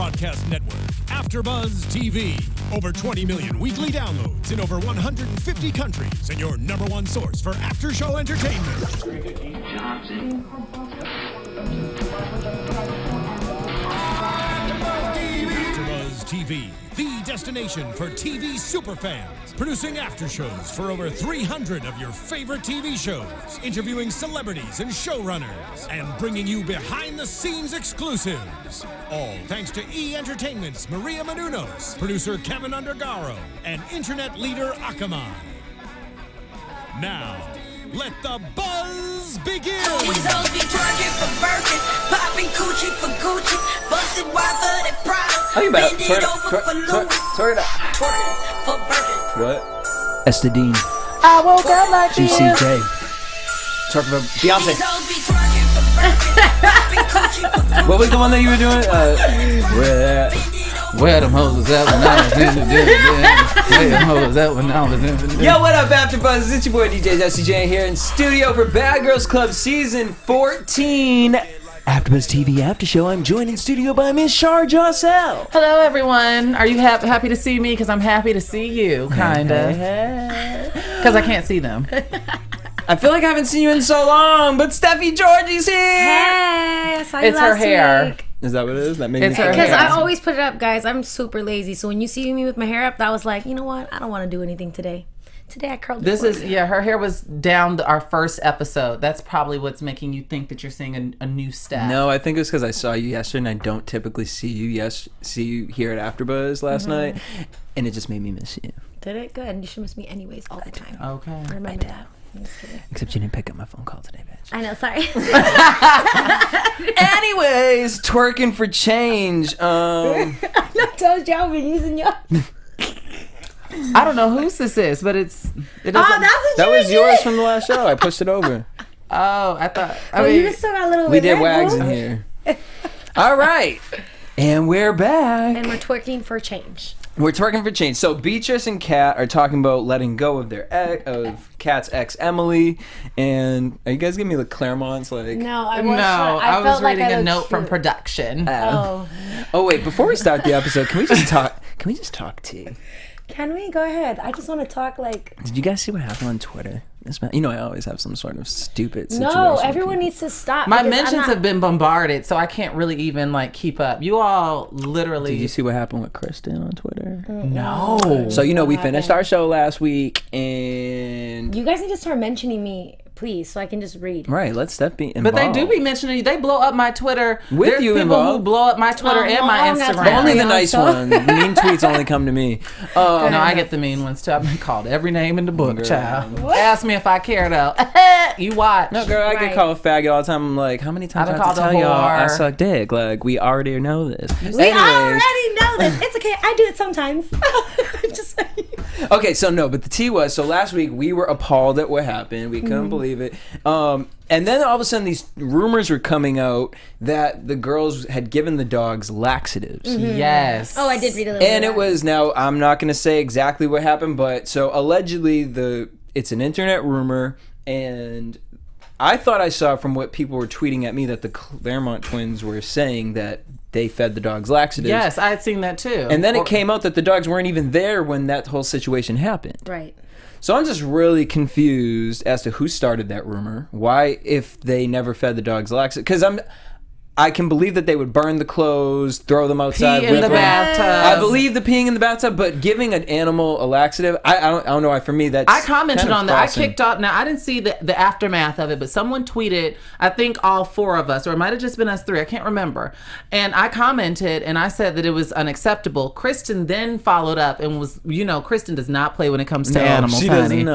broadcast network, AFTERBUZZ TV. Over 20 million weekly downloads in over 150 countries, and your number one source for after-show entertainment. AFTERBUZZ TV, the destination for TV superfans. Producing aftershows for over 300 of your favorite TV shows, interviewing celebrities and showrunners, and bringing you behind-the-scenes exclusives. All thanks to E! Entertainment's Maria Menounos, producer Kevin Undergaro, and internet leader Akamai. Now, let the buzz begin! Always hoes be twerking for Birkin, popping coochie for Gucci, busted wide for that Prada. How you about Bend it over for Louis, twerk for Birkin. What? Esther Dean. I woke up like this. GCJ. Twerk for Beyonce. These hoes be twerking for Birkin, popping coochie for Gucci. What was the one that you were doing? Where them hoes at when I was in the Where them hoes at when I was in the Yo, what up, AfterBuzz? It's your boy DJ Jesse Janedy here in studio for Bad Girls Club Season 14. AfterBuzz TV After Show. I'm joined in studio by Miss Shar, Jossell. Hello, everyone. Are you happy to see me? Because I'm happy to see you, kind of. Because I can't see them. I feel like I haven't seen you in so long, but Steffi Giorgi's here. Hey, I saw you It's her last hair. week. Is that what it is? That made It's me her Because hair. I always put it up, guys. I'm super lazy. So when you see me with my hair up, I was like, you know what? I don't want to do anything today. Today I curled it. This for is, you. yeah, her hair was down our first episode. That's probably what's making you think that you're seeing a new step. No, I think it's because I saw you yesterday and I don't typically see you here at AfterBuzz last night, and it just made me miss you. Did it? Good. You should miss me anyways all the time. Okay. Remember that. I'm just kidding. Except you didn't pick up my phone call today, bitch. I know, sorry. Anyways, twerking for change. I told you I've been using y'all. I don't know whose this is, but it doesn't. Oh, that's what That you was did. yours from the last show. I pushed it over. Oh, I thought. I Oh, mean, you still got a little We bit did wags in here. All right. And we're back. And we're twerking for change. We're twerking for change. So Beatrice and Kat are talking about letting go of their of Kat's ex Emily. And are you guys giving me the Claremonts? Like, No, I no, was I was felt like reading I a looked note from cute. production. Oh. Oh wait, before we start the episode, can we just talk? Can we just talk tea? Can we? Go ahead. I just want to talk like... Did you guys see what happened on Twitter? You know I always have some sort of stupid situation. No, with everyone people. needs to stop. My because I'm mentions not- have been bombarded, so I can't really even like keep up. You all literally. Did you see what happened with Kristen on Twitter? No. So we finished our show last week, and You guys need to start mentioning me, please, so I can just read. right, let Steph be But involved. they do be mentioning you. They blow up my Twitter. With There's you people who involved. blow up my Twitter and my I'm not Instagram. talking Only the Yeah, nice so- ones. Mean tweets only come to me. No, I get the mean ones too. I've been called every name in the book, Girl. child. Ask me if I care though. You watch. No, girl, I get Right. called a faggot all the time. I'm like, how many times I've I been have to called tell a y'all I whore. suck dick? Like, we already know this. We Anyways, already know this. It's okay. I do it sometimes. Just okay, so no, but the tea was, so last week we were appalled at what happened. We couldn't believe it. And then all of a sudden these rumors were coming out that the girls had given the dogs laxatives. Yes. Oh, I did read a little And bit it of that. was, now I'm not going to say exactly what happened, but so allegedly it's an internet rumor, and I thought I saw from what people were tweeting at me that the Claremont twins were saying that they fed the dogs laxatives. Yes, I had seen that too. And then it came out that the dogs weren't even there when that whole situation happened. Right. So I'm just really confused as to who started that rumor. Why, if they never fed the dogs laxatives? Because I can believe that they would burn the clothes, throw them outside. Pee in whip the them. bathtub. I believe the peeing in the bathtub, but giving an animal a laxative, I don't know why. For me, that's I commented kind of on that. I crossing. kicked off. Now I didn't see the aftermath of it, but someone tweeted. I think all four of us, or it might have just been us three. I can't remember. And I commented and I said that it was unacceptable. Kristen then followed up and was, Kristen does not play when it comes to No, animals. she honey. does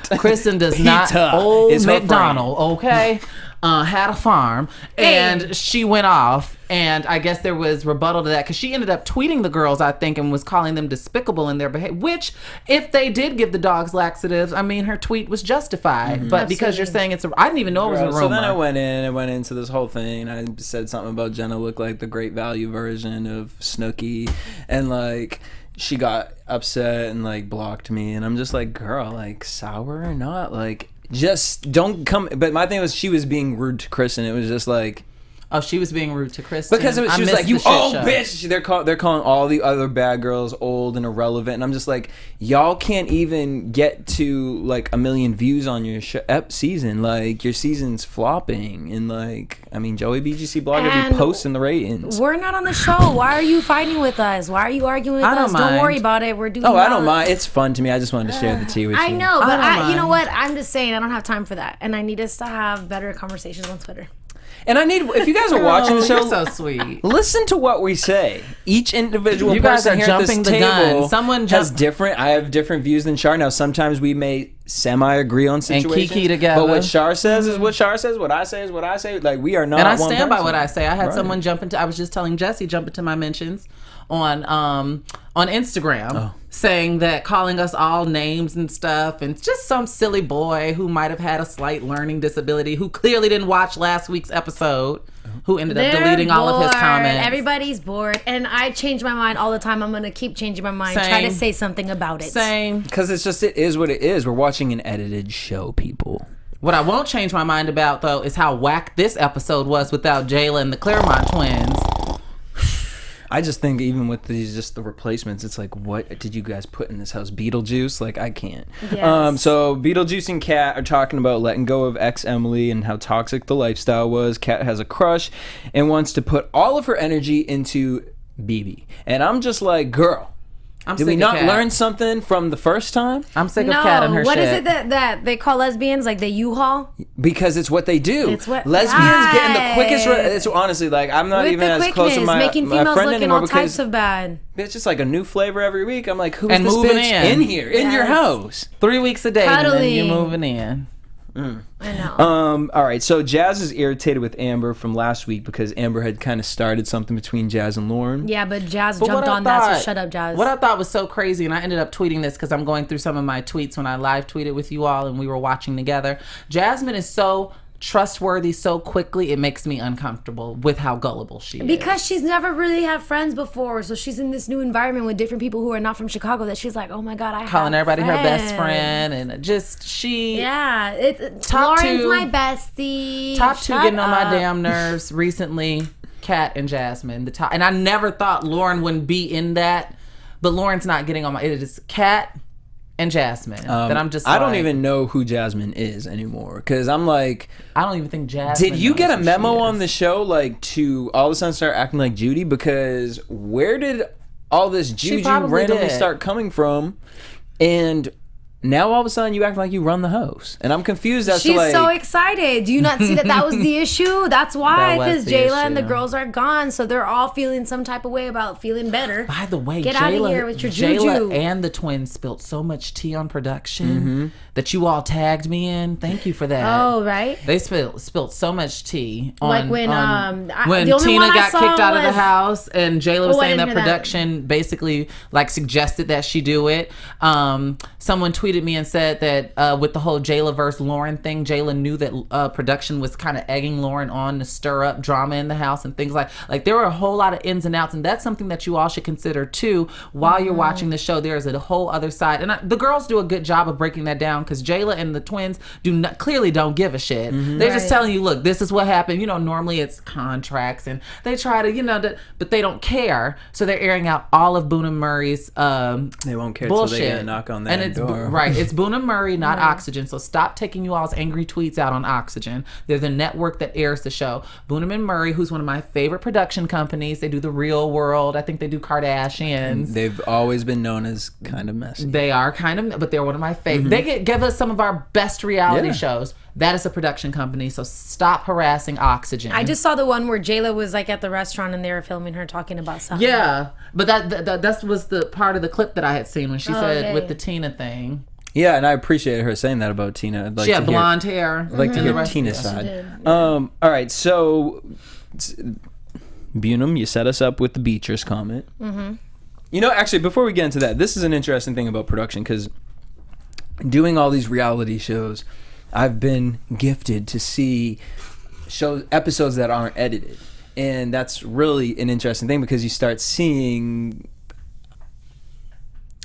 not. Kristen does not. PETA Old is her McDonald, okay. Had a farm, and she went off, and I guess there was rebuttal to that because she ended up tweeting the girls, I think, and was calling them despicable in their behavior, which if they did give the dogs laxatives, I mean, her tweet was justified, but because you're saying I didn't even know it was a rumor. So then I went into this whole thing, and I said something about Jenna looked like the Great Value version of Snooki, and like she got upset and like blocked me, and I'm just like, girl, like sour or not, like just don't come. But my thing was she was being rude to Kristen. It was just like, Oh, she was being rude to Kristen. Because she was like, "You old bitch." They're calling all the other bad girls old and irrelevant, and I'm just like, y'all can't even get to like 1 million views on your season. Like your season's flopping, and like, I mean, Joey BGC blogger be posting the ratings. We're not on the show. Why are you fighting with us? Why are you arguing with us? Don't worry about it. We're doing. Oh, I don't mind. It's fun to me. I just wanted to share the tea with you. I know, but you know what? I'm just saying I don't have time for that, and I need us to have better conversations on Twitter. And I need, if you guys are watching the show, you're so sweet. Listen to what we say. Each individual you guys person are here jumping at this the table gun. Someone has different. I have different views than Shar. Now, sometimes we may semi-agree on situations. And Kiki together. But what Shar says is what Shar says. What I say is what I say. Like, we are not. And I one stand by person. what I say. I had someone jump into. I was just telling Jesse jump into my mentions on Instagram, saying that calling us all names and stuff, and just some silly boy who might have had a slight learning disability who clearly didn't watch last week's episode, who ended up deleting all of his comments. Everybody's bored, and I change my mind all the time. I'm gonna keep changing my mind. Same. Try to say something about it. Same. Because it's just, it is what it is. We're watching an edited show, people. What I won't change my mind about, though, is how whack this episode was without Jayla and the Claremont twins. I just think even with these, just the replacements, it's like, what did you guys put in this house? Beetlejuice? Like, I can't. Yes. So Beetlejuice and Kat are talking about letting go of ex Emily and how toxic the lifestyle was. Kat has a crush and wants to put all of her energy into BB. And I'm just like, girl, did we not learn something from the first time? I'm sick of Kat and her shit. What is it that they call lesbians? Like the U-Haul? Because it's what they do. It's what lesbians get in the quickest. It's honestly like, I'm not even as close to my making females friend look anymore all because types of bad. It's just like a new flavor every week. I'm like, who's and this moving bitch in here in your house? 3 weeks a day, Cuddling. and then you're moving in. I know. All right, so Jazz is irritated with Amber from last week because Amber had kind of started something between Jazz and Lauren. Yeah, but Jazz jumped on that, so shut up, Jazz. What I thought was so crazy, and I ended up tweeting this because I'm going through some of my tweets when I live tweeted with you all and we were watching together. Jasmine is so trustworthy so quickly, it makes me uncomfortable with how gullible she is. Because she's never really had friends before, so she's in this new environment with different people who are not from Chicago that she's like, oh my God, I calling have everybody friends. her best friend, and just she... Yeah, top Lauren's two, my bestie. Top two Shut getting on my up. damn nerves recently, Kat and Jasmine. The top, and I never thought Lauren wouldn't be in that, but Lauren's not getting on my... It is Kat and Jasmine that I'm just I don't even know who Jasmine is anymore because I'm like, I don't even think Jasmine. Did you get a knows who memo she on is. the show like to all of a sudden start acting like Judy? Because where did all this juju randomly start coming from? And now all of a sudden you act like you run the house, and I'm confused as to like. She's so excited. Do you not see that was the issue? That's why, because Jayla and the girls are gone, so they're all feeling some type of way about feeling better. By the way, get out of here with your juju. Jayla and the twins spilled so much tea on production that you all tagged me in. Thank you for that. Oh, right. They spilled so much tea on like when when Tina got kicked out of the house and Jayla was saying that production basically like suggested that she do it. Someone tweeted me and said that with the whole Jayla versus Lauren thing, Jayla knew that production was kind of egging Lauren on to stir up drama in the house and things like there were a whole lot of ins and outs, and that's something that you all should consider too while you're watching the show. There's a whole other side, and the girls do a good job of breaking that down because Jayla and the twins clearly don't give a shit. They're just telling you, look, this is what happened. You know, normally it's contracts, and they try to, but they don't care, so they're airing out all of Boone and Murray's they won't care bullshit. till they get a knock on that door. Right, it's Boone and Murray, not Oxygen. So stop taking you all's angry tweets out on Oxygen. They're the network that airs the show. Boone and Murray, who's one of my favorite production companies. They do The Real World. I think they do Kardashians. They've always been known as kind of messy. They are kind of, but they're one of my favorite. They give us some of our best reality shows. That is a production company, so stop harassing Oxygen. I just saw the one where Jayla was like at the restaurant and they were filming her talking about something. Yeah, but that was the part of the clip that I had seen when she said with the Tina thing. Yeah, and I appreciated her saying that about Tina. I'd like she had blonde hair. I'd like to hear Tina's side. All right, so Bunham, you set us up with the Beatrice comment. You know, actually, before we get into that, this is an interesting thing about production because doing all these reality shows, I've been gifted to see episodes that aren't edited, and that's really an interesting thing because you start seeing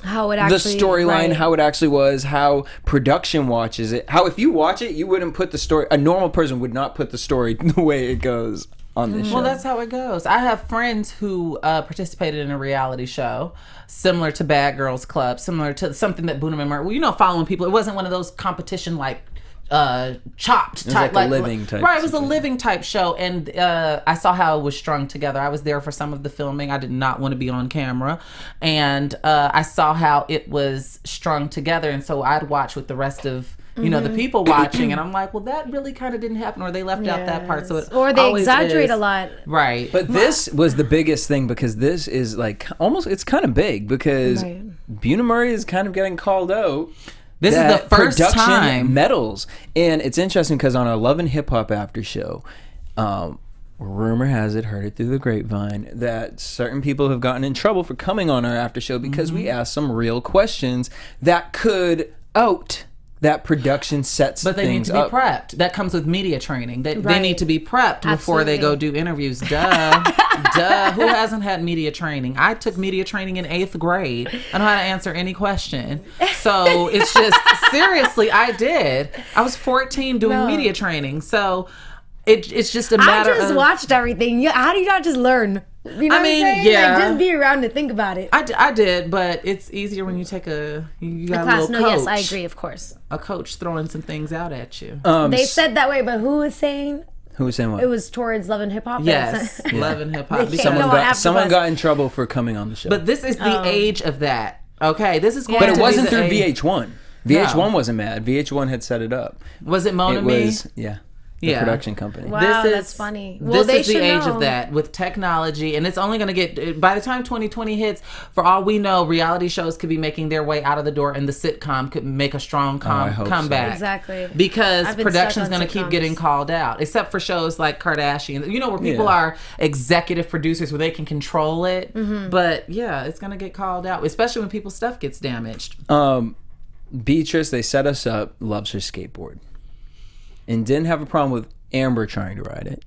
how it actually, the storyline, how it actually was, how production watches it, how if you watch it, you wouldn't put the story. A normal person would not put the story the way it goes on this show. Well, that's how it goes. I have friends who participated in a reality show similar to Bad Girls Club, similar to something that Boonham and Merck. Well, following people. It wasn't one of those competition Chopped type, like a living type. Right, it was a living type show, and I saw how it was strung together. I was there for some of the filming. I did not want to be on camera, and I saw how it was strung together, and so I'd watch with the rest of the people watching, and I'm like, well, that really kind of didn't happen, or they left out that part. So it or they exaggerate a lot, right? But this was the biggest thing because this is like almost it's kind of big because Buna Murray is kind of getting called out. This is the first time medals, and it's interesting because on our Love and Hip Hop after show, rumor has it, heard it through the grapevine, that certain people have gotten in trouble for coming on our after show because we asked some real questions that could out that production sets things up. But they need to be prepped. That comes with media training. They need to be prepped before they go do interviews. Duh. Who hasn't had media training? I took media training in 8th grade. I know how to answer any question. So it's just, seriously, I did. I was 14 doing media training. So it's just a matter of... I just watched everything. How do you not just learn? You know what I'm saying? Yeah. Like, just be around to think about it. I did, but it's easier when you take you got a class. little coach. Yes, I agree, of course. A coach throwing some things out at you. They said that way, but who was saying? Who was saying what? It was towards Love and Hip Hop. Yes, Love and Hip Hop. Someone got in trouble for coming on the show. But this is the age of that. Okay, this is going to But it wasn't through age. VH1. VH1 wasn't mad. VH1 had set it up. Was it Mona Me? Yeah. The production company. Wow, that's funny. Well, this is the age of that with technology, and it's only going to get, by the time 2020 hits, for all we know, reality shows could be making their way out of the door, and the sitcom could make a strong comeback. So. Exactly. Because production's going to keep getting called out, except for shows like Kardashian, where people are executive producers where they can control it. But yeah, it's going to get called out, especially when people's stuff gets damaged. Beatrice, they set us up, loves her skateboard. And didn't have a problem with Amber trying to ride it.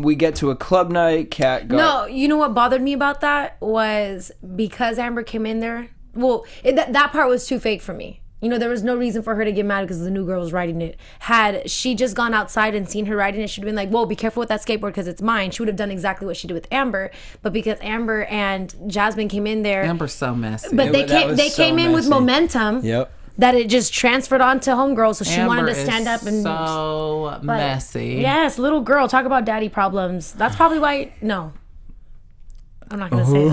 We get to a club night. Kat got... No, you know what bothered me about that was because Amber came in there. Well, that part was too fake for me. There was no reason for her to get mad because the new girl was riding it. Had she just gone outside and seen her riding it, she'd have been like, whoa, be careful with that skateboard because it's mine. She would have done exactly what she did with Amber. But because Amber and Jasmine came in there. Amber's so messy. But they came in with momentum. Yep. That it just transferred on to homegirl, so she Amber wanted to stand up and messy. Yes, little girl, talk about daddy problems. That's probably why. No, I'm not gonna say.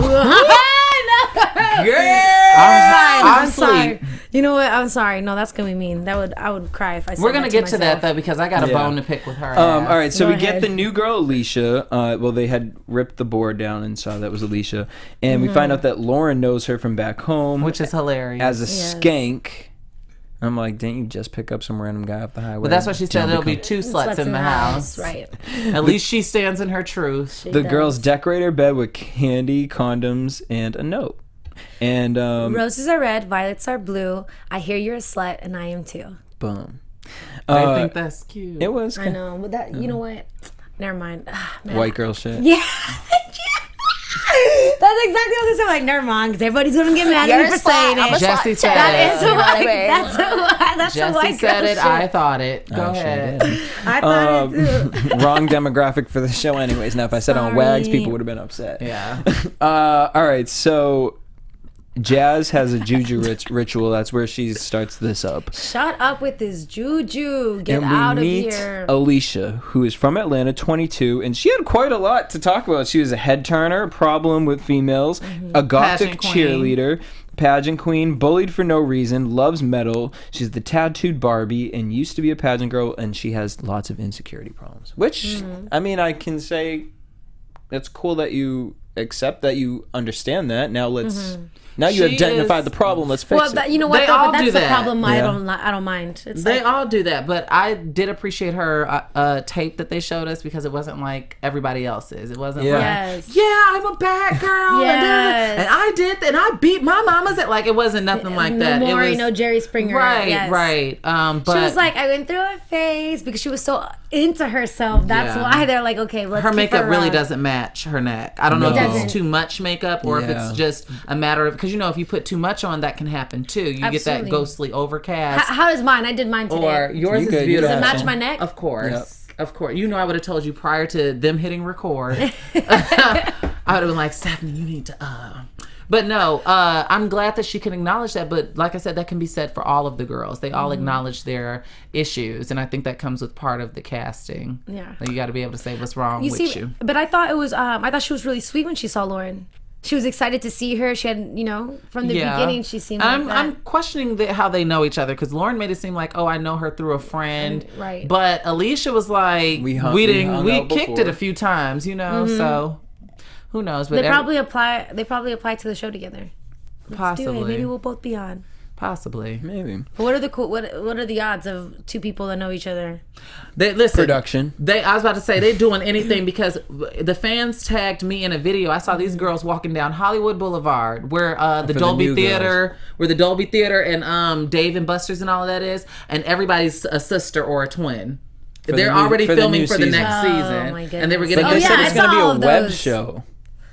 I'm sorry. You know what? I'm sorry. No, that's gonna be mean. I would cry if I said. We're gonna get to that myself. though because I got a bone to pick with her. All right, so Go we ahead. get the new girl Alicia. Well, they had ripped the board down and saw that was Alicia, and we find out that Lauren knows her from back home, which is hilarious. as a skank. I'm like, didn't you just pick up some random guy off the highway? But that's what she said. There'll be 2 sluts in the house. Right. At least she stands in her truth. The girls decorate her bed with candy, condoms, and a note. And Roses are red, violets are blue. I hear you're a slut, and I am too. boom. I think that's cute. It was. I know, but that you know what? Never mind. White girl shit. Yeah. That's exactly what I was saying. Like, never mind, because everybody's gonna get mad at me for saying it. Jesse said That it. is that's a Jesse white girl said it. shit. I thought it. Go She ahead. did. I thought it too. Wrong demographic for the show, anyways. Now, if I said on wags, people would have been upset. Yeah. All right, so Jazz has a juju ritual. That's where she starts this up. Shut up with this juju. Get And we out of meet here. Alicia, who is from Atlanta, 22, and she had quite a lot to talk about. She was a head turner, problem with females, a gothic Pageant queen. cheerleader, pageant queen, bullied for no reason, loves metal. She's the tattooed Barbie and used to be a pageant girl, and she has lots of insecurity problems. Which, I mean, I can say it's cool that you accept that you understand that. Now let's... Now you have identified the problem. Let's fix it. You know what? They Though, all but that's do the that. problem. Yeah. I don't mind. It's They like, all do that, but I did appreciate her tape that they showed us because it wasn't like everybody else's. It wasn't like, Yes. yeah, I'm a bad girl, Yes. and I did, and I beat my mama's. Like it wasn't nothing like that. No more, it was, no Jerry Springer. right, Yes. right. But She was like, I went through a phase because she was so into herself. That's Yeah. why they're like, okay, let's her keep makeup her really around. doesn't match her neck. I don't know No. if doesn't. it's too much makeup or if Yeah. it's just a matter of because if you put too much on, that can happen too. You get Absolutely. that ghostly overcast. How is mine? I did mine today. Or yours You is good, you beautiful. Does it got match some. my neck? Of course. Of course. You know, I would have told you prior to them hitting record. I would have been like, Stephanie, you need to... But no, I'm glad that she can acknowledge that. But like I said, that can be said for all of the girls. They all acknowledge their issues. And I think that comes with part of the casting. Yeah. Like, you got to be able to say what's wrong with you. But I thought it was, I thought she was really sweet when she saw Lauren. She was excited to see her. She had, you know, from the beginning, she seemed like that. I'm questioning how they know each other, because Lauren made it seem like, oh, I know her through a friend. Right. But Alicia was like, we kicked it a few times, you know, so who knows? But they probably apply to the show together. Let's do it. Maybe we'll both be on. Possibly. Maybe. But what are the odds of two people that know each other? Production. I was about to say, they're doing anything, because the fans tagged me in a video. I saw these girls walking down Hollywood Boulevard, where the Dolby Theater and Dave and Buster's and all of that is, and everybody's a sister or a twin. They're already filming for the next season. My goodness. And they were getting. But they said it's going to be a web those. show.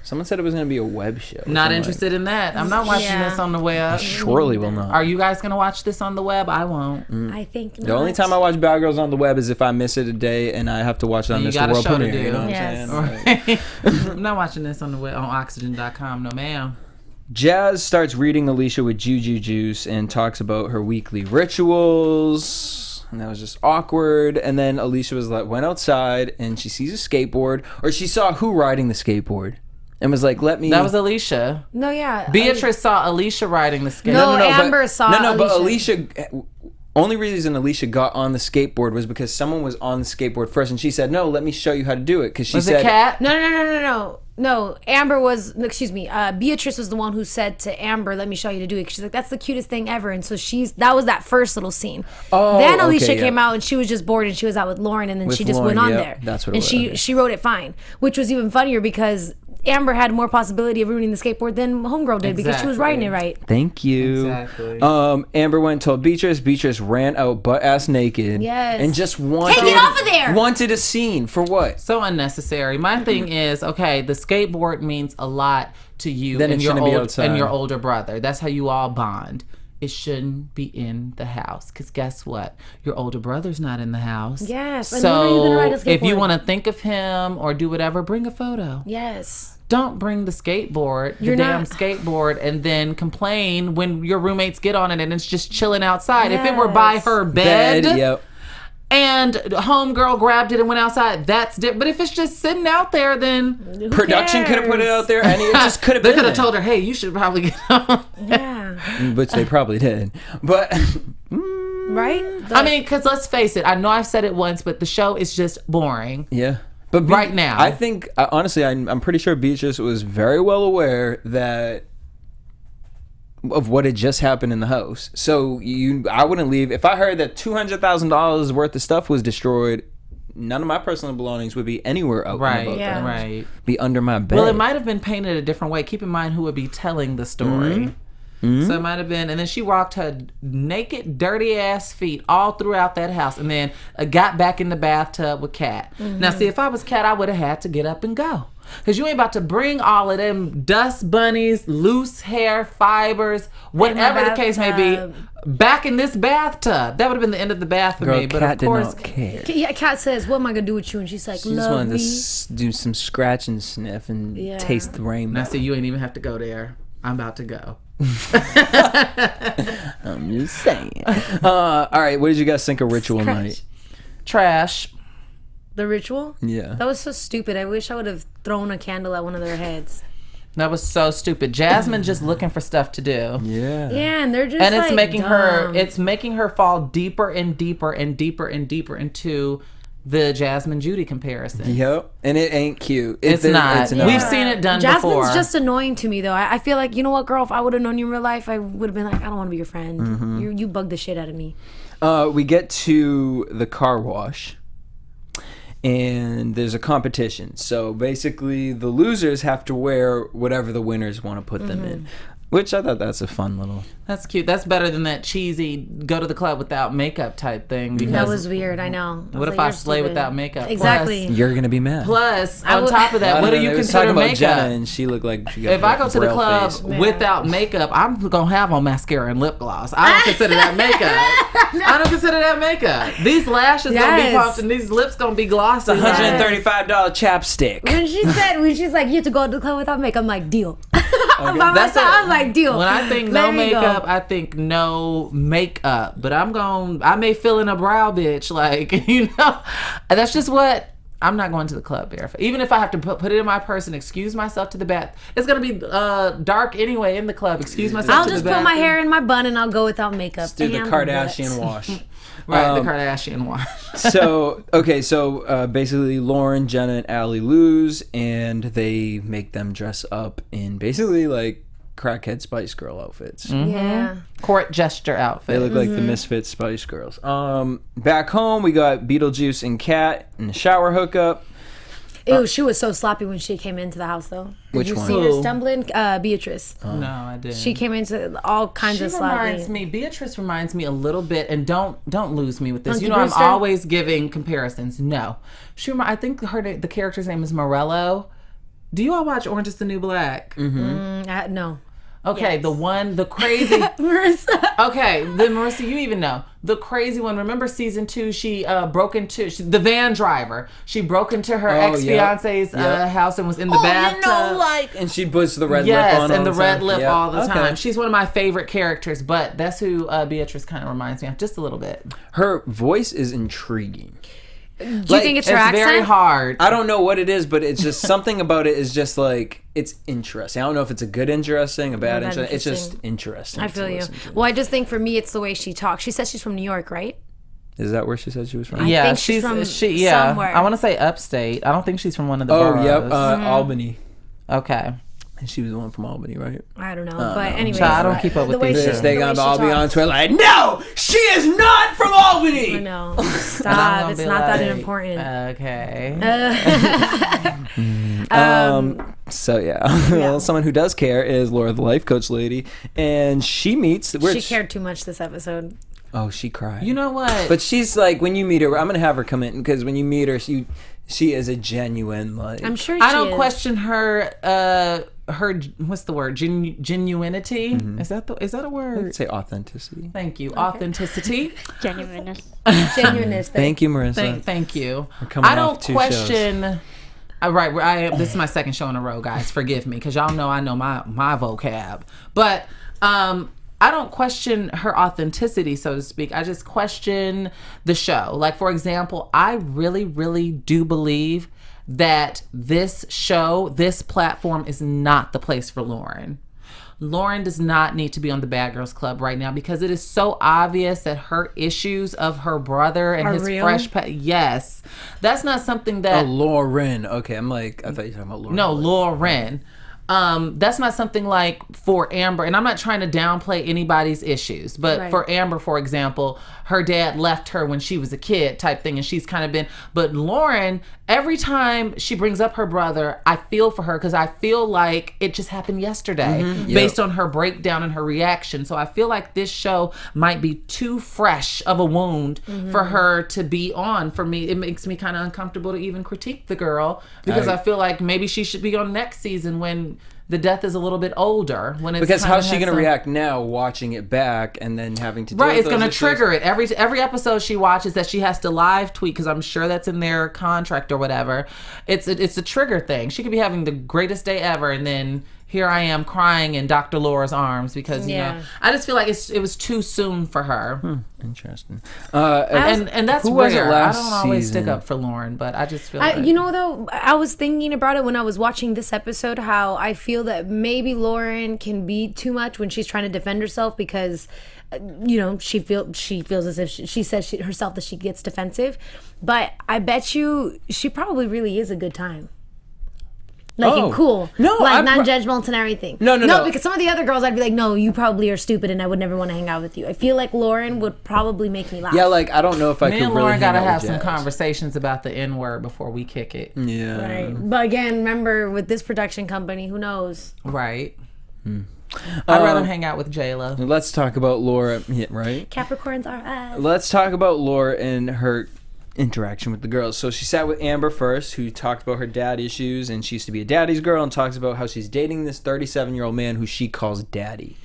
Someone said it was going to be a web show. Not interested in that. I'm not watching this on the web. Surely will not. Are you guys going to watch this on the web? I won't. I think not. The only time I watch Bad Girls on the web is if I miss it a day and I have to watch it on Mr. World Premiere. You know what I'm saying? I'm not watching this on the web on Oxygen.com. No, ma'am. Jazz starts reading Alicia with Juju Juice and talks about her weekly rituals. And that was just awkward. And then Alicia went outside and she sees a skateboard, or she saw who riding the skateboard. And was like, let me... That was Alicia. No, yeah. Beatrice saw Alicia riding the skateboard. No, Amber saw Alicia. But Alicia... Only reason Alicia got on the skateboard was because someone was on the skateboard first, and she said, no, let me show you how to do it. Because she said... Was it Kat? No, Amber was... Beatrice was the one who said to Amber, let me show you to do it. She's like, that's the cutest thing ever. And so that was that first little scene. Oh, then Alicia came out, and she was just bored, and she was out with Lauren, and then she just went on there. That's what it was. And she wrote it fine, which was even funnier because... Amber had more possibility of ruining the skateboard than Homegirl did because she was riding it right. Thank you. Exactly. Amber went and told Beatrice. Beatrice ran out butt-ass naked. Yes. And just wanted... Take it off of there! Wanted a scene. For what? So unnecessary. My thing is, okay, the skateboard means a lot to you and your older brother. That's how you all bond. It shouldn't be in the house, because guess what? Your older brother's not in the house. Yes. So if you want to think of him or do whatever, bring a photo. Yes. Don't bring the skateboard, skateboard, and then complain when your roommates get on it and it's just chilling outside. Yes. If it were by her bed yep. and homegirl grabbed it and went outside, that's different. But if it's just sitting out there, then production could have put it out there, and it just could have been. They could have told her, "Hey, you should probably get on." Yeah, which they probably did, but. Right? I mean, because let's face it. I know I've said it once, but the show is just boring. Yeah. But right now, I think honestly, I'm pretty sure Beatrice was very well aware of what had just happened in the house. So I wouldn't leave if I heard that $200,000 worth of stuff was destroyed. None of my personal belongings would be anywhere out. Right. Be under my bed. Well, it might have been painted a different way. Keep in mind who would be telling the story. Mm-hmm. So it might have been, and then she walked her naked, dirty ass feet all throughout that house, and then got back in the bathtub with Kat. Mm-hmm. Now, see, if I was Kat, I would have had to get up and go, because you ain't about to bring all of them dust bunnies, loose hair, fibers, whatever the case may be, back in this bathtub. That would have been the end of the bath for me. But Kat of course, did not care. Yeah, Kat says, "What am I gonna do with you?" And she's like, she just wanted to do some scratch and sniff and taste the rainbow. Now, see, you ain't even have to go there. I'm about to go. I'm just saying. All right, what did you guys think of Ritual Night? Trash. The ritual? Yeah. That was so stupid. I wish I would have thrown a candle at one of their heads. That was so stupid. Jasmine just looking for stuff to do. Yeah. Yeah, and they're just and it's dumb. making her fall deeper and deeper and deeper and deeper into the Jasmine Judy comparison. Yep. And it ain't cute. It's not. We've seen it done before. Jasmine's just annoying to me, though. I feel like, you know what, girl, if I would have known you in real life, I would have been like, I don't want to be your friend. Mm-hmm. You bug the shit out of me. We get to the car wash, and there's a competition. So basically, the losers have to wear whatever the winners want to put them in. Which I thought that's a fun little... That's cute. That's better than that cheesy go to the club without makeup type thing. That was weird. I know. What if I slay without makeup? Exactly. You're going to be mad. Plus, on top of that, what do you consider makeup? Jenna and she looked like she got if I go to the club without makeup, I'm going to have on mascara and lip gloss. I don't consider that makeup. I don't consider that makeup. These lashes going to be puffed and these lips going to be glossy. It's $135 chapstick. When she's like, you have to go to the club without makeup, I'm like, deal. Okay. I was like, deal. When I think no makeup, I think no makeup. But I may fill in a brow, bitch. Like, that's just what. I'm not going to the club barefoot. Even if I have to put it in my purse and excuse myself to the bath. It's going to be dark anyway in the club. Excuse myself to the bath. I'll just put my hair in my bun and I'll go without makeup. Let's do the Kardashian wash. Right, the Kardashian wash. So basically Lauren, Jenna, and Allie lose, and they make them dress up in basically like crackhead Spice Girl outfits. Mm-hmm. Yeah. Court gesture outfit. They look like the Misfits Spice Girls. Back home, we got Beetlejuice and Kat in the shower hookup. Ew, she was so sloppy when she came into the house, though. Which Did you one? see her stumbling? Beatrice. No, I didn't. She came into all kinds of sloppy. Beatrice reminds me a little bit, and don't lose me with this. Monkey I'm Brewster? always giving comparisons. No. I think the character's name is Morello. Do you all watch Orange is the New Black? Mm-hmm. No. Okay, yes. the crazy Marissa. Okay, then Marissa, you even know the crazy one. Remember season 2? She broke into the van driver. She broke into her ex-fiance's house and was in the bathtub. And she puts the red lip on. Yes, and the red lip yep. all the time. She's one of my favorite characters, but that's who Beatrice kind of reminds me of, just a little bit. Her voice is intriguing. Do you think it's her accent? It's very hard. I don't know what it is, but it's just something about it is just like, it's interesting. I don't know if it's a good interesting, a bad interesting. It's just interesting. I feel you. Well, I just think for me, it's the way she talks. She says she's from New York, right? Is that where she said she was from? Yeah, I think she's from somewhere. I want to say upstate. I don't think she's from one of the boroughs. Yep. Albany. Okay. And she was the one from Albany, right? I don't know. But anyway. I don't keep up with these. They gonna all be on Twitter like, no, she is not from Albany. I know. Stop. It's not that important. Okay. So yeah. Someone who does care is Laura, the life coach lady, and she meets. She cared too much this episode. Oh, she cried. You know what? But she's like, when you meet her, I'm gonna have her come in because when you meet her, she is a genuine, like. I'm sure. I don't question her. Her what's the word? Genuinity. Mm-hmm. Is that a word? I'd say authenticity. Thank you. Okay. Authenticity. Genuineness. Thank you, Marissa. Thank you. I don't question. Right. This is my second show in a row, guys. Forgive me, because y'all know I know my vocab. But I don't question her authenticity, so to speak. I just question the show. Like, for example, I really, really do believe that this show, this platform is not the place for Lauren. Lauren does not need to be on the Bad Girls Club right now because it is so obvious that her issues of her brother and his real? fresh yes, that's not something that Lauren. Okay, I'm like, I thought you were talking about Lauren. No, Lauren. That's not something like for Amber, and I'm not trying to downplay anybody's issues, but for Amber, for example, her dad left her when she was a kid type thing, and she's kind of been, but Lauren, every time she brings up her brother, I feel for her because I feel like it just happened yesterday based on her breakdown and her reaction. So I feel like this show might be too fresh of a wound for her to be on. For me, it makes me kind of uncomfortable to even critique the girl because I feel like maybe she should be on next season when the death is a little bit older. When it's because how's she going to react now watching it back and then having to deal with it's going to trigger it. Every episode she watches that she has to live tweet because I'm sure that's in their contract or whatever. It's a trigger thing. She could be having the greatest day ever and then here I am crying in Dr. Laura's arms because you know I just feel like it was too soon for her. Interesting. And that's who was it rare. last I don't always season? stick up for Lauren, but I just feel like you know, though, I was thinking about it when I was watching this episode, how I feel that maybe Lauren can be too much when she's trying to defend herself because you know, she feels as if she says herself that she gets defensive, but I bet you she probably really is a good time. Like, cool. No, like, non-judgmental and everything. No. Because some of the other girls, I'd be like, no, you probably are stupid and I would never want to hang out with you. I feel like Lauren would probably make me laugh. Yeah, like, I don't know if I could really Me and Lauren got to have some Jazz. conversations about the N-word before we kick it. Yeah. Right. But again, remember, with this production company, who knows? Right. I'd rather hang out with J-Lo. Let's talk about Laura, right? Capricorns are us. Let's talk about Laura and her interaction with the girls. So she sat with Amber first, who talked about her dad issues, and she used to be a daddy's girl, and talks about how she's dating this 37-year-old man who she calls daddy.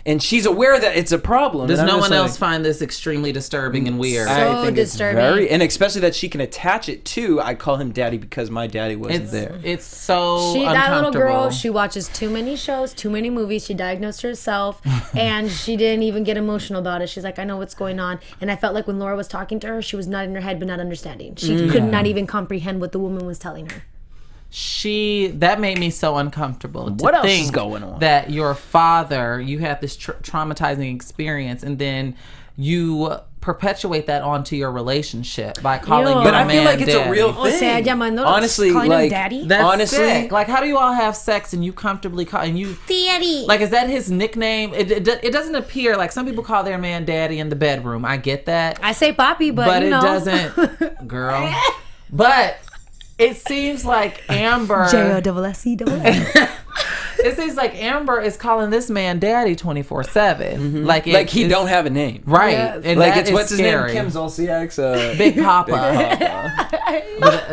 And she's aware that it's a problem. Does no one else find this extremely disturbing and weird? I think disturbing. And especially that she can attach it to, I call him daddy because my daddy wasn't there. It's so that little girl, she watches too many shows, too many movies. She diagnosed herself, and she didn't even get emotional about it. She's like, I know what's going on. And I felt like when Laura was talking to her, she was nodding her head but not understanding. She could not even comprehend what the woman was telling her. That made me so uncomfortable. What else is going on? That your father, you had this traumatizing experience, and then you perpetuate that onto your relationship by calling your man But I feel like it's a real thing. Honestly, like, daddy? That's sick. Like, how do you all have sex and you comfortably call and you daddy? Like, is that his nickname? It doesn't appear like some people call their man daddy in the bedroom. I get that. I say papi, but it doesn't, girl. But it seems like Amber. J-O-S-S-E-S-S. It seems like Amber is calling this man daddy 24/7. Like he don't have a name, right? Yes. And like it's what's scary. his name? Kim Zolciak's Big Papa.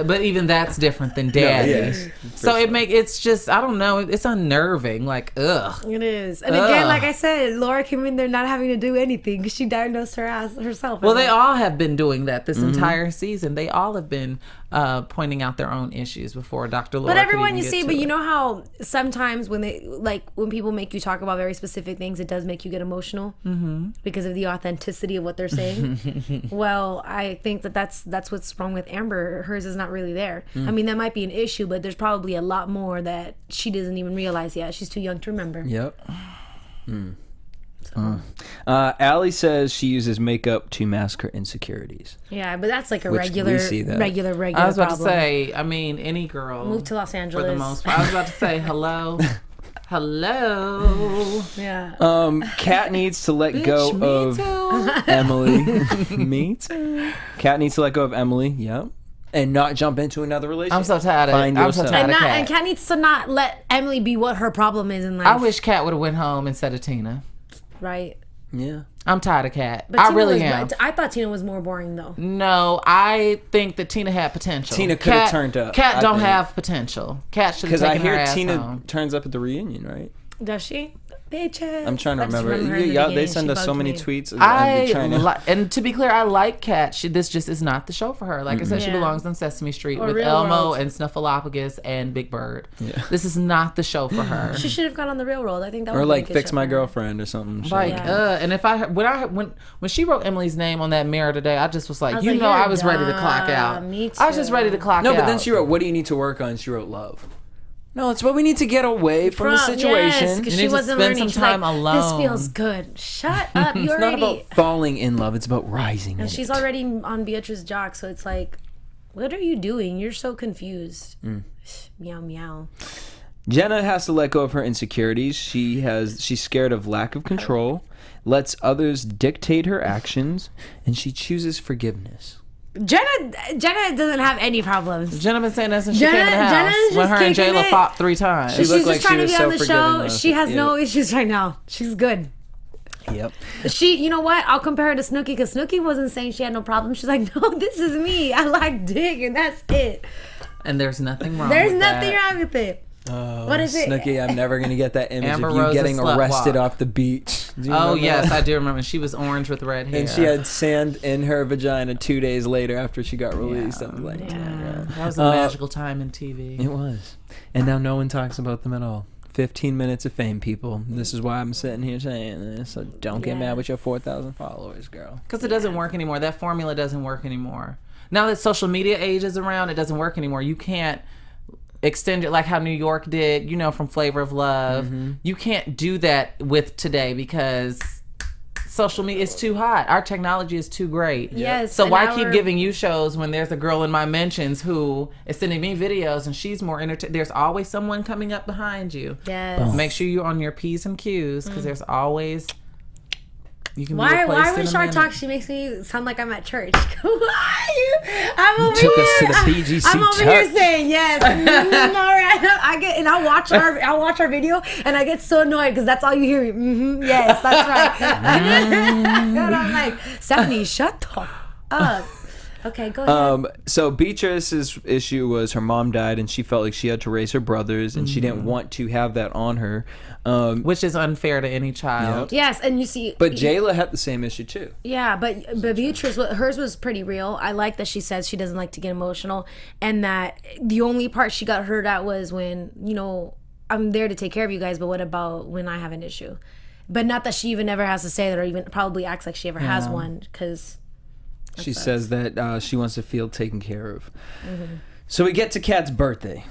but even that's different than daddy. No, yes, so it's just, I don't know. It's unnerving. Like, ugh. It is. And again, like I said, Laura came in there not having to do anything because she diagnosed her ass herself. Well, they all have been doing that this entire season. They all have been pointing out their own issues before Dr. Laura. But everyone you see, but you know how sometimes when people make you talk about very specific things, it does make you get emotional because of the authenticity of what they're saying. Well, I think that's what's wrong with Amber. Hers is not really there. I mean, that might be an issue, but there's probably a lot more that she doesn't even realize yet. She's too young to remember. Yep. Allie says she uses makeup to mask her insecurities. Yeah, but that's like a regular problem. I was about to say, I mean, any girl move to Los Angeles for the most part. I was about to say hello. Yeah. Kat needs to let go of Emily. Me too. Kat needs to let go of Emily. Yep. And not jump into another relationship. I'm so tired of it. And Kat needs to not let Emily be what her problem is in life. I wish Kat would have went home instead of Tina. Right. Yeah. I'm tired of Kat. But I really am. I thought Tina was more boring though. No, I think that Tina had potential. Tina could have turned up. Kat don't have potential. Kat should have taken her ass home. Because I hear Tina turns up at the reunion, right? Does she? Bitches. I'm trying to remember. They send us so many tweets. And to be clear, I like Kat. This just is not the show for her. Like I said, she belongs on Sesame Street with Elmo and Snuffleupagus and Big Bird. Yeah. This is not the show for her. She should have gone on The Real World. I think that would be like Fix My Girlfriend or something. Like, and if when she wrote Emily's name on that mirror today, I just was like, I was ready to clock out. Me too. I was just ready to clock out. No, but then she wrote, "What do you need to work on?" She wrote, "Love." No, it's what we need to get away from the situation. Yes, because she wasn't learning. She's like, alone. This feels good. Shut up. It's not about falling in love. It's about rising. And she's already on Beatrice's jock, so it's like, what are you doing? You're so confused. Meow, meow. Jenna has to let go of her insecurities. She's scared of lack of control, lets others dictate her actions, and she chooses forgiveness. Jenna doesn't have any problems. Jenna been saying that since she came in the house when her and Jayla fought 3 times. She looked like trying she was to be so on the show. forgiving. She has no issues right now. She's good. Yep. You know what? I'll compare her to Snooki because Snooki wasn't saying she had no problem. She's like, no, this is me. I like dick and that's it. And there's nothing wrong with it. What is it? Snooki, I'm never going to get that image Amber of you Rose getting arrested off the beach. Yes, I do remember. She was orange with red hair. And she had sand in her vagina 2 days later after she got released. I was like, that was a magical time in TV. It was. And now no one talks about them at all. 15 minutes of fame, people. This is why I'm sitting here saying this. So don't get mad with your 4,000 followers, girl. Because it doesn't work anymore. That formula doesn't work anymore. Now that social media age is around, it doesn't work anymore. You can't extend it like how New York did, from Flavor of Love. You can't do that with today because social media is too hot. Our technology is too great. Yes. So why keep giving you shows when there's a girl in my mentions who is sending me videos and she's more entertaining? There's always someone coming up behind you. Yes. Make sure you're on your P's and Q's because there's always You can Why when when Shar talks, she makes me sound like I'm at church? I'm over took here. us to the BGC I'm over church. here saying yes. All right. I'll watch our video, and I get so annoyed because that's all you hear. Yes, that's right. And I'm like, Stephanie, shut the up. Okay, go ahead. So Beatrice's issue was her mom died, and she felt like she had to raise her brothers, and she didn't want to have that on her. Which is unfair to any child. Yes, and you see, But Jayla had the same issue too. yeah, but Beatrice, hers was pretty real. I like that she says she doesn't like to get emotional, and that the only part she got hurt at was when, I'm there to take care of you guys, but what about when I have an issue? But not that she even ever has to say that, or even probably acts like she ever has one, because She says that she wants to feel taken care of. So we get to Kat's birthday.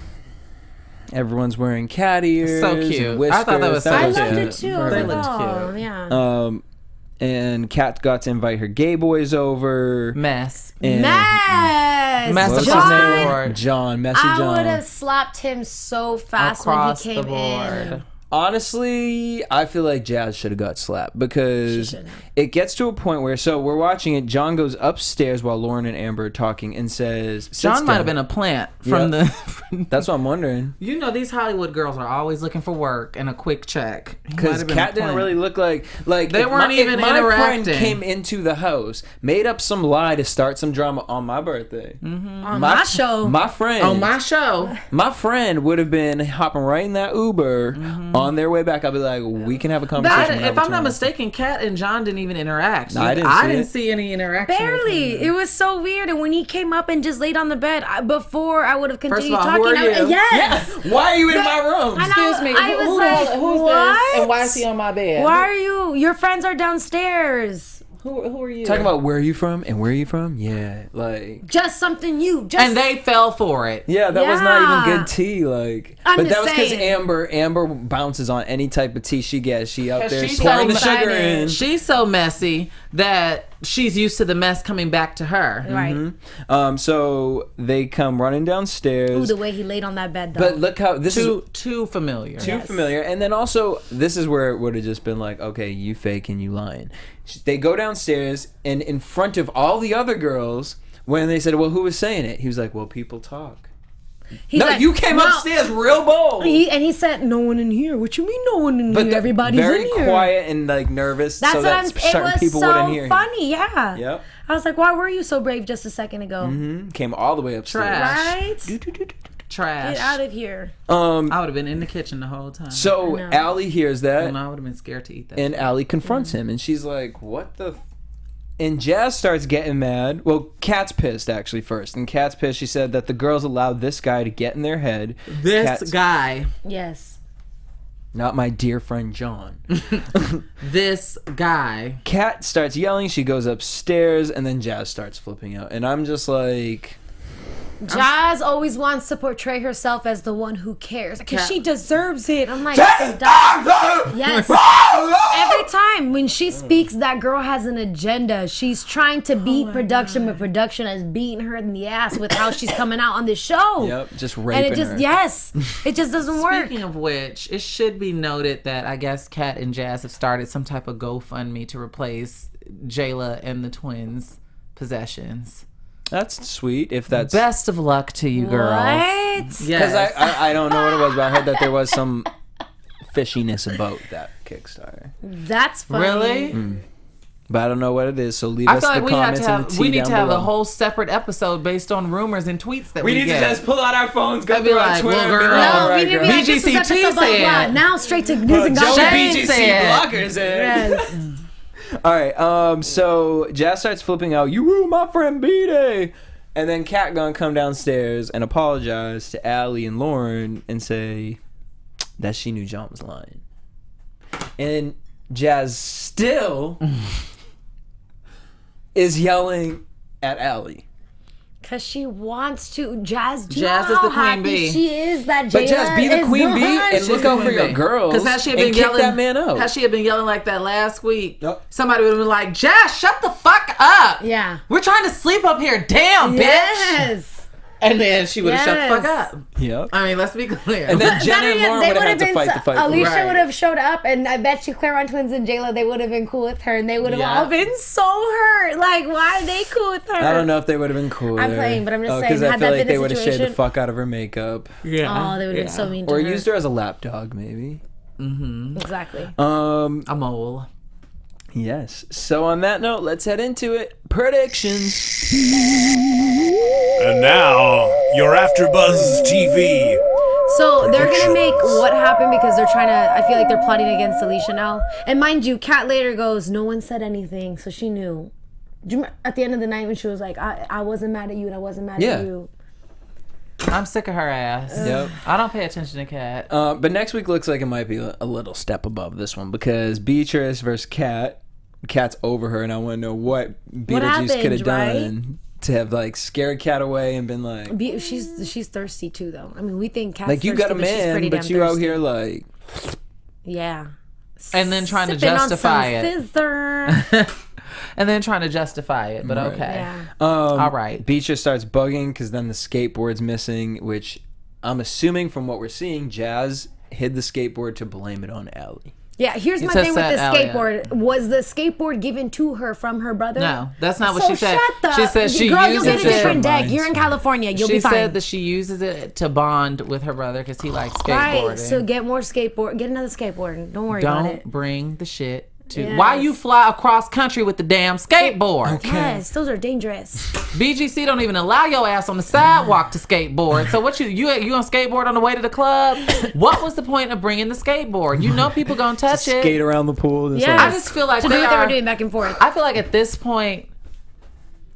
Everyone's wearing cat ears. So cute. And whiskers. I thought that was so I cute. loved it too. I was They like, looked oh, cute. yeah. And Kat got to invite her gay boys over. Mess. And Mess. Mess what's across his the name? board. John. Messy I John. would have slapped him so fast Across when he the came in. board. Honestly, I feel like Jazz should have got slapped because it gets to a point where, so we're watching it, John goes upstairs while Lauren and Amber are talking and says, John might have been a plant from the... That's what I'm wondering. These Hollywood girls are always looking for work and a quick check. Because Kat didn't really look like They weren't even if my interacting. friend came into the house, made up some lie to start some drama on my birthday. On my show. My friend. On my show. My friend would have been hopping right in that Uber on their way back. I'd be like, we can have a conversation. If I'm not mistaken, Kat and John didn't even interact. No, I didn't see any interaction. Barely. It was so weird. And when he came up and just laid on the bed, before I would have continued First of all, talking. who are you? Yes. Why are you in my room? And Excuse me. I was like, who's what? this? And why is he on my bed? Why are you? Your friends are downstairs. Who are you? Talking about where are you from and where are you from? Yeah, like. Just something you. And they fell for it. Yeah, that was not Yeah. even good tea. Like, I'm but just that was because saying. Amber bounces on any type of tea she gets. She out there she's pouring so the sugar excited. in. She's so messy that she's used to the mess coming back to her. Right. So they come running downstairs. Ooh, the way he laid on that bed, though. But look how this is Too familiar. too familiar. And then also, this is where it would have just been like, okay, you fake and you lying. They go downstairs, and in front of all the other girls, when they said, well, who was saying it? He was like, well, people talk. He's like, you came upstairs real bold. He said, no one in here. What you mean no one in here? Everybody's very in here. quiet and like nervous. That's so what that I'm saying. certain It was people so wouldn't hear. funny, yeah. Yep. I was like, why were you so brave just a second ago? Came all the way upstairs. Trash. Right? Trash. Get out of here. I would have been in the kitchen the whole time. So Allie hears that, and I would have been scared to eat that. and Allie confronts him, and she's like, "What the?" And Jazz starts getting mad. Well, Kat's pissed actually first, and Kat's pissed. She said that the girls allowed this guy to get in their head. This guy. Yes. Not my dear friend John. This guy. Kat starts yelling. She goes upstairs, and then Jazz starts flipping out, and I'm just like. Jazz always wants to portray herself as the one who cares because she deserves it. I'm like, yes. Every time when she speaks, that girl has an agenda. She's trying to beat production, but production is beating her in the ass with how she's coming out on this show. Yep, just raping And it just, her. yes, it just doesn't work. Speaking of which, it should be noted that I guess Kat and Jazz have started some type of GoFundMe to replace Jayla and the twins' possessions. That's sweet. If that's Best of luck to you, girls. What? because Yes. I don't know what it was, but I heard that there was some fishiness about that Kickstarter. That's funny. Really? But I don't know what it is, so leave I us feel the like we have comments to and the have tea we need down to have below. a whole separate episode based on rumors and tweets that we, We need get. to just pull out our phones, go I'd be through our like, Twitter, well, and be girl, like, all No, right, we didn't girl. be like, this is BGCT episode blah, blah. said. Now straight to news Joey and gossip. Shane BGC said. blockers in. Yes. All right, so Jazz starts flipping out. You ruined my friend B-Day. And then Kat gonna come downstairs and apologize to Allie and Lauren and say that she knew John was lying. And Jazz still is yelling at Allie. Because she wants to. Jazz, do you Jazz know is the how queen happy bee. She is that But Jayla Jazz, be the is queen bee behind. and look out for your girls. Because had she had and been kick yelling, that man out. had she had been yelling like that last week, Yep. somebody would have been like, "Jazz, shut the fuck up! Yeah. We're trying to sleep up here, damn bitch." Yes. And then she would have shut the fuck up. Yep. I mean, let's be clear. And then Jenna and Lauren would have had to fight the fight. Alicia would have showed up, and I bet you Claremont Twins and J-Lo, they would have been cool with her, and they would have all been so hurt. Like, why are they cool with her? I don't know if they would have been cool with her. I'm playing, but I'm just saying, because I had feel that like been they a would have shaved the situation... fuck out of her makeup. Yeah. Oh, they would have been so mean to or her. Or used her as a lapdog, maybe. Mm-hmm. Exactly. A mole. Yes. So on that note, let's head into it. Predictions. And now, your AfterBuzz TV. So they're gonna make what happened because they're trying to. I feel like they're plotting against Alicia now. And mind you, Kat later goes, "No one said anything," so she knew. Do you remember at the end of the night when she was like, "I wasn't mad at you, and I wasn't mad at you." I'm sick of her ass. Yep. I don't pay attention to Kat. But next week looks like it might be a little step above this one because Beatrice versus Kat. Kat's over her, and I want to know what Beetlejuice could have done to have like scared Kat away and been like. She's thirsty too, though. I mean, we think Kat's like you thirsty, got a man, but you out here like. Yeah. And then trying to justify it. And then trying to justify it, but okay. Yeah. All right. Beatrice starts bugging because then the skateboard's missing, which I'm assuming from what we're seeing, Jazz hid the skateboard to blame it on Allie. Yeah, here's my thing with the skateboard. Was the skateboard given to her from her brother? No, that's not what she said. She said she girl, uses you'll get a different it. deck. You're in California. You'll be fine. She said that she uses it to bond with her brother because he likes skateboarding. Right, so get more skateboard. Get another skateboard. Don't worry about it. Don't bring the shit. Why you fly across country with the damn skateboard? Okay. Yes, those are dangerous. BGC don't even allow your ass on the sidewalk to skateboard. So what you on skateboard on the way to the club? What was the point of bringing the skateboard? You know people gonna touch it. Skate around the pool. Yeah, I just feel like to do what they were doing back and forth. I feel like at this point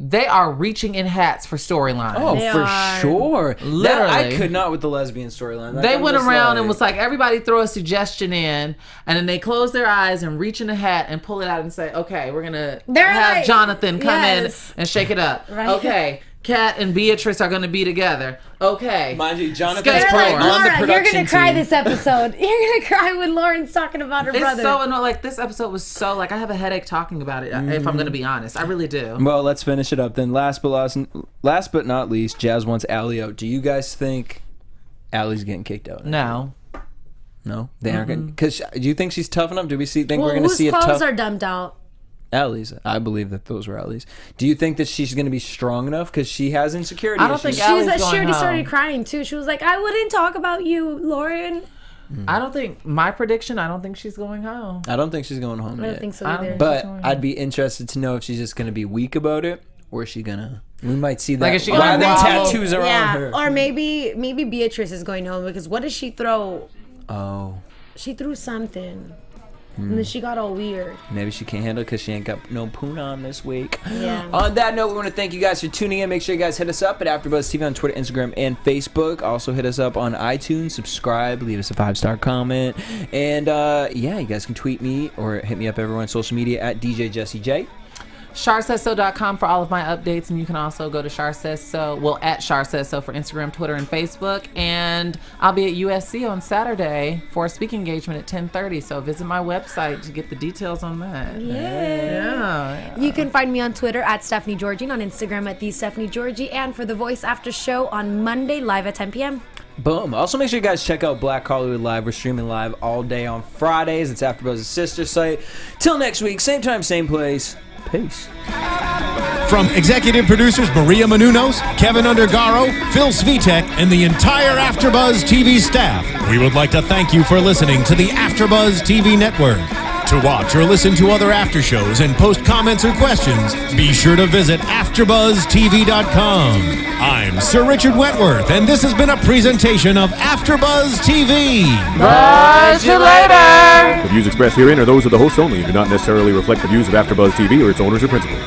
they are reaching in hats for storylines. Oh, for sure. Literally. I could not with the lesbian storyline. They went around and was like, everybody throw a suggestion in, and then they close their eyes and reach in the hat and pull it out and say, okay, we're going to have like, Jonathan come in and shake it up. Right. Okay, Kat and Beatrice are going to be together. Okay. Mind you, Jonathan's like, on Laura, the production you're going to cry team. this episode. You're going to cry when Lauren's talking about her brother. It's so annoying. Like, this episode was so, like, I have a headache talking about it, if I'm going to be honest. I really do. Well, let's finish it up then. Last but not least, Jazz wants Allie out. Do you guys think Allie's getting kicked out? No. No? They aren't getting... Because do you think she's tough enough? Do we think we're going to see a tough... Whose clothes are dumped out? Allie's. I believe that those were Allie's. Do you think that she's going to be strong enough? Because she has insecurity I don't think she Allie's going already home. started crying too. She was like, I wouldn't talk about you, Lauren. I don't think... My prediction, I don't think she's going home. I don't think she's going home yet. I don't think so either. But I'd be interested to know if she's just going to be weak about it, or is she going to... We might see that. Like, is she why gonna the wobble? tattoos are on her. Or maybe Beatrice is going home because what did she throw? Oh. She threw something. And then she got all weird. Maybe she can't handle it because she ain't got no poon on this week. Yeah. On that note, we want to thank you guys for tuning in. Make sure you guys hit us up at AfterBuzz TV on Twitter, Instagram, and Facebook. Also hit us up on iTunes. Subscribe. Leave us a 5-star comment. And yeah, you guys can tweet me or hit me up everywhere on social media at DJ Jesse J. SharSaysSo.com for all of my updates, and you can also go to Shar Says So, well, at Shar Says So for Instagram, Twitter, and Facebook. And I'll be at USC on Saturday for a speaking engagement at 10:30. So visit my website to get the details on that. Yeah. You can find me on Twitter at Stephanie Giorgi and on Instagram at TheStephanieGiorgi, and for the Voice After Show on Monday live at 10 p.m. Boom. Also, make sure you guys check out Black Hollywood Live. We're streaming live all day on Fridays. It's AfterBuzz's sister site. Till next week, same time, same place. Peace. From executive producers Maria Menounos, Kevin Undergaro, Phil Svitek, and the entire AfterBuzz TV staff, we would like to thank you for listening to the AfterBuzz TV network. To watch or listen to other after shows and post comments or questions, be sure to visit AfterBuzzTV.com. I'm Sir Richard Wentworth, and this has been a presentation of AfterBuzz TV. Buzz you later. The views expressed herein are those of the hosts only and do not necessarily reflect the views of AfterBuzz TV or its owners or principals.